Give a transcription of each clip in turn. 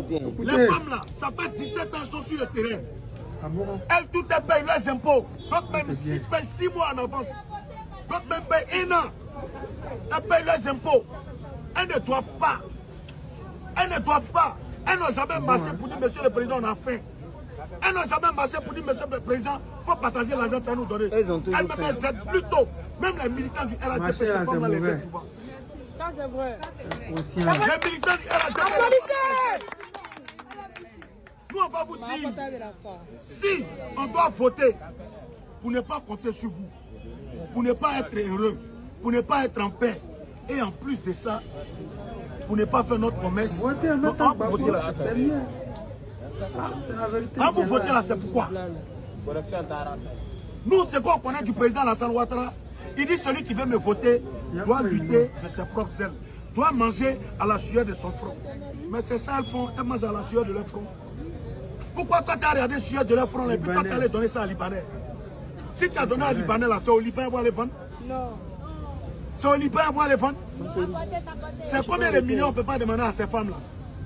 Les femmes là, ça fait 17 ans qu'elles sont sur le terrain. Ah bon? Elles toutes elles payent leurs impôts. D'autres même payent 6 mois en avance. D'autres même payent 1 an. Elles payent leurs impôts. Elles ne doivent pas. Elles ne doivent pas. Elles n'ont jamais marché pour dire, monsieur le président, on a faim. Elles n'ont jamais marché pour dire, monsieur le président, il faut partager l'argent que tu as nous donné. Elles me aident plus tôt. Même les militants du RATP, c'est pas mal les aides souvent. Ça, c'est vrai. Les militants du RATP. Nous, on va vous dire, si on doit voter pour ne pas compter sur vous, pour ne pas être heureux, pour ne pas être en paix, et en plus de ça, pour ne pas faire notre promesse, on va vous voter là, c'est mieux. On vous voter là, c'est pourquoi. Nous, ce qu'on connaît du président Alassane Ouattara, il dit celui qui veut me voter doit lutter de ses propres ailes, doit manger à la sueur de son front. Mais c'est ça, elles font, elles mangent à la sueur de leur front. Pourquoi toi tu as regardé sueur de leur front et puis toi tu allais donner ça à Libanais? Si tu as donné à Libanais là, c'est au Liban, ils vont les vendre? Non. C'est au Liban, ils vont les vendre? C'est combien de millions on ne peut pas demander à ces femmes là?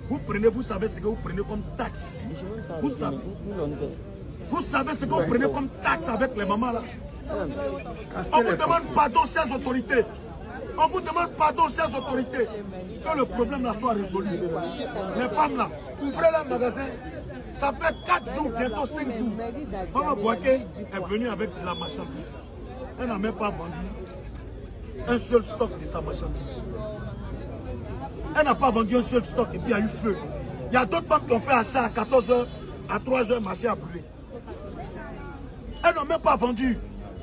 Vous prenez, vous savez ce que vous prenez comme taxe ici. Vous savez. Vous savez ce que vous prenez comme taxe avec les mamans là. On vous demande pardon, chers autorités. On vous demande pardon, chers autorités. Que le problème là soit résolu. Les femmes là, ouvrez leur magasin. Ça fait 4 jours, bientôt 5 jours. Maman Bouaké est venue avec la marchandise. Elle n'a même pas vendu un seul stock de sa marchandise. Elle n'a pas vendu un seul stock et puis il y a eu feu. Il y a d'autres femmes qui ont fait achat à 14h, à 3h, le marché a brûlé. Elles n'ont même pas vendu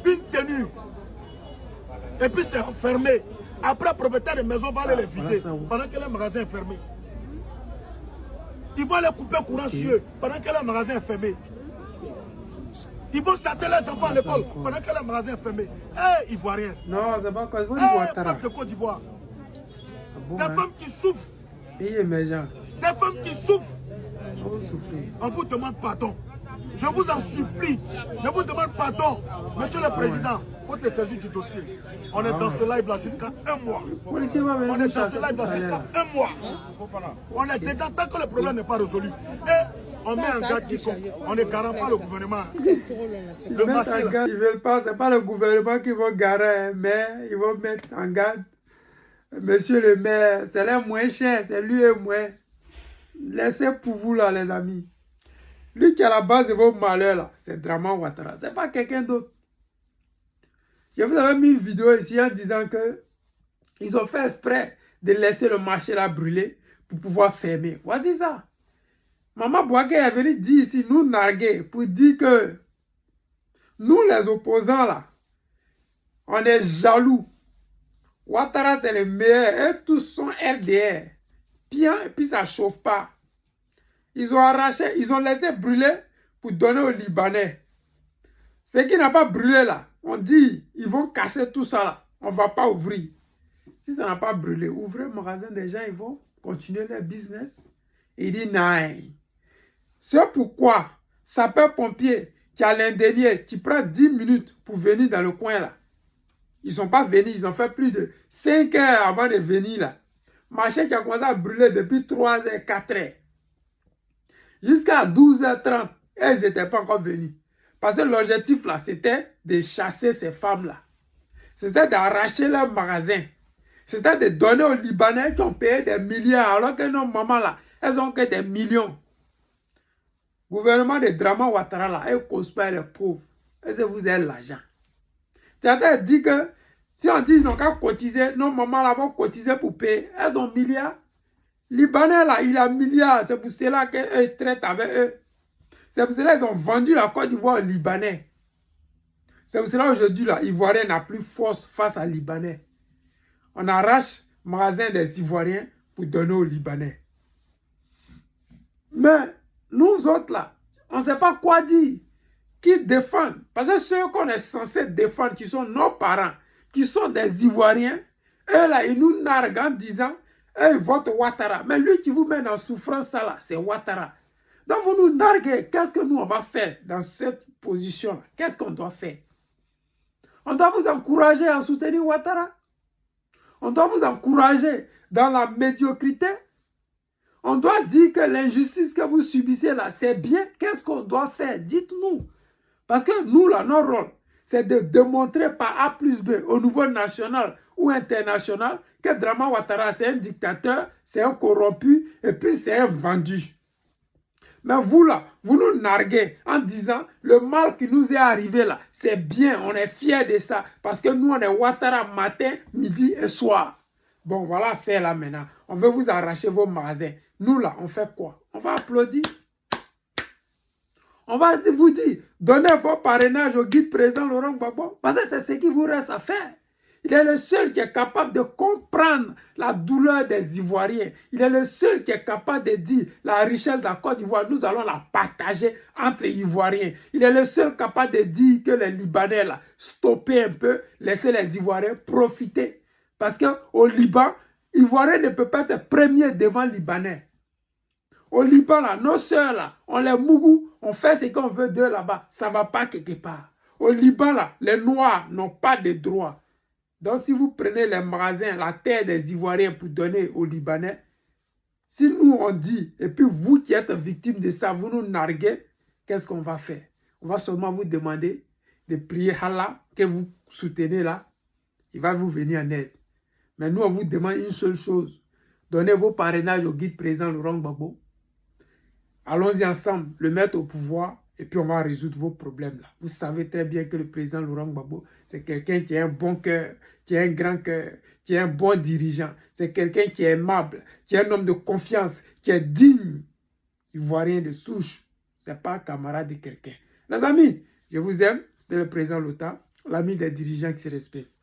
une tenue. Et puis c'est fermé. Après, le propriétaire de maison va aller les vider pendant que le magasin est fermé. Ils vont les couper courant sur eux pendant que le magasin est fermé. Ils vont chasser les enfants à l'école pendant que le magasin est fermé. Eh, Ivoiriens. Non, c'est pas quoi. Peuple de Côte d'Ivoire. Des femmes qui souffrent. Pays émergent. Des femmes qui souffrent. Vous souffrez. On vous demande pardon. Je vous en supplie. Je vous demande pardon. Monsieur le Président, pour te saisir du dossier. On est dans ce live là jusqu'à 1 mois. On est dans ce live là jusqu'à 1 mois. On est dedans tant que le problème n'est pas résolu. Et on met en garde quiconque. On ne garant pas le gouvernement. Le marché là. Ils veulent pas, c'est pas le gouvernement qui va garer, mais ils vont mettre en garde. Monsieur le maire, c'est le moins cher, c'est lui et moi. Laissez pour vous là, les amis. Lui qui est à la base de vos malheurs là, c'est Draman Ouattara. C'est pas quelqu'un d'autre. Je vous avais mis une vidéo ici en disant que ils ont fait exprès de laisser le marché là brûler pour pouvoir fermer. Voici ça. Maman Bouaké est venue dire ici, nous narguer, pour dire que nous les opposants là, on est jaloux. Ouattara c'est le meilleur et tous sont RDR. Bien, et puis ça chauffe pas. Ils ont arraché, ils ont laissé brûler pour donner aux Libanais. Ce qui n'a pas brûlé là, on dit, ils vont casser tout ça là. On ne va pas ouvrir. Si ça n'a pas brûlé, ouvrez le magasin des gens, ils vont continuer leur business. Et il dit, non. C'est pourquoi, sapeur-pompier qui a l'indénié, qui prend 10 minutes pour venir dans le coin là. Ils ne sont pas venus, ils ont fait plus de 5 heures avant de venir là. Marché qui a commencé à brûler depuis 3h, 4h. Jusqu'à 12h30, elles n'étaient pas encore venues. Parce que l'objectif là, c'était de chasser ces femmes-là. C'était d'arracher leur magasin. C'était de donner aux Libanais qui ont payé des milliards, alors que nos mamans là, elles ont que des millions. Gouvernement de Draman Ouattara là, elles causent pas les pauvres. Elles vous aident l'argent. Certains disent que si on dit qu'ils n'ont qu'à cotiser, nos mamans là vont cotiser pour payer. Elles ont milliards. Libanais là, il a milliards. C'est pour cela qu'eux traitent avec eux. C'est pour cela qu'ils ont vendu la Côte d'Ivoire aux Libanais. C'est pour cela aujourd'hui, là, Ivoirien n'a plus force face à Libanais. On arrache le magasin des Ivoiriens pour donner aux Libanais. Mais nous autres, là, on ne sait pas quoi dire. Qui défendent. Parce que ceux qu'on est censé défendre, qui sont nos parents, qui sont des Ivoiriens, eux, là, ils nous narguent en disant, ils votent Ouattara. Mais lui qui vous met dans souffrance, ça, là, c'est Ouattara. Donc, vous nous narguez. Qu'est-ce que nous, on va faire dans cette position-là? Qu'est-ce qu'on doit faire? On doit vous encourager à soutenir Ouattara. On doit vous encourager dans la médiocrité. On doit dire que l'injustice que vous subissez là, c'est bien. Qu'est-ce qu'on doit faire? Dites-nous. Parce que nous, là, notre rôle, c'est de démontrer par A plus B au niveau national ou international que Draman Ouattara, c'est un dictateur, c'est un corrompu et puis c'est un vendu. Mais vous là, vous nous narguez en disant le mal qui nous est arrivé là, c'est bien, on est fiers de ça parce que nous on est Ouattara matin, midi et soir. Bon, voilà fait là maintenant. On veut vous arracher vos magasins. Nous là, on fait quoi? On va applaudir. On va vous dire, donnez vos parrainages au guide président Laurent Gbagbo parce que c'est ce qui vous reste à faire. Il est le seul qui est capable de comprendre la douleur des Ivoiriens. Il est le seul qui est capable de dire la richesse de la Côte d'Ivoire, nous allons la partager entre Ivoiriens. Il est le seul capable de dire que les Libanais, là, stoppez un peu, laissez les Ivoiriens profiter. Parce qu'au Liban, Ivoirien ne peut pas être premier devant Libanais. Au Liban, là, nos soeurs, là, on les mougou, on fait ce qu'on veut d'eux là-bas. Ça ne va pas quelque part. Au Liban, là, les Noirs n'ont pas de droits. Donc, si vous prenez les magasins, la terre des Ivoiriens pour donner aux Libanais, si nous on dit, et puis vous qui êtes victime de ça, vous nous narguez, qu'est-ce qu'on va faire? On va seulement vous demander de prier Allah, que vous soutenez là, il va vous venir en aide. Mais nous, on vous demande une seule chose. Donnez vos parrainages au guide président Laurent Gbagbo. Allons-y ensemble, le mettre au pouvoir. Et puis, on va résoudre vos problèmes là. Vous savez très bien que le président Laurent Gbagbo, c'est quelqu'un qui a un bon cœur, qui a un grand cœur, qui est un bon dirigeant. C'est quelqu'un qui est aimable, qui est un homme de confiance, qui est digne. Ivoirien de souche. Ce n'est pas un camarade de quelqu'un. Les amis, je vous aime. C'était le président Lota, l'ami des dirigeants qui se respectent.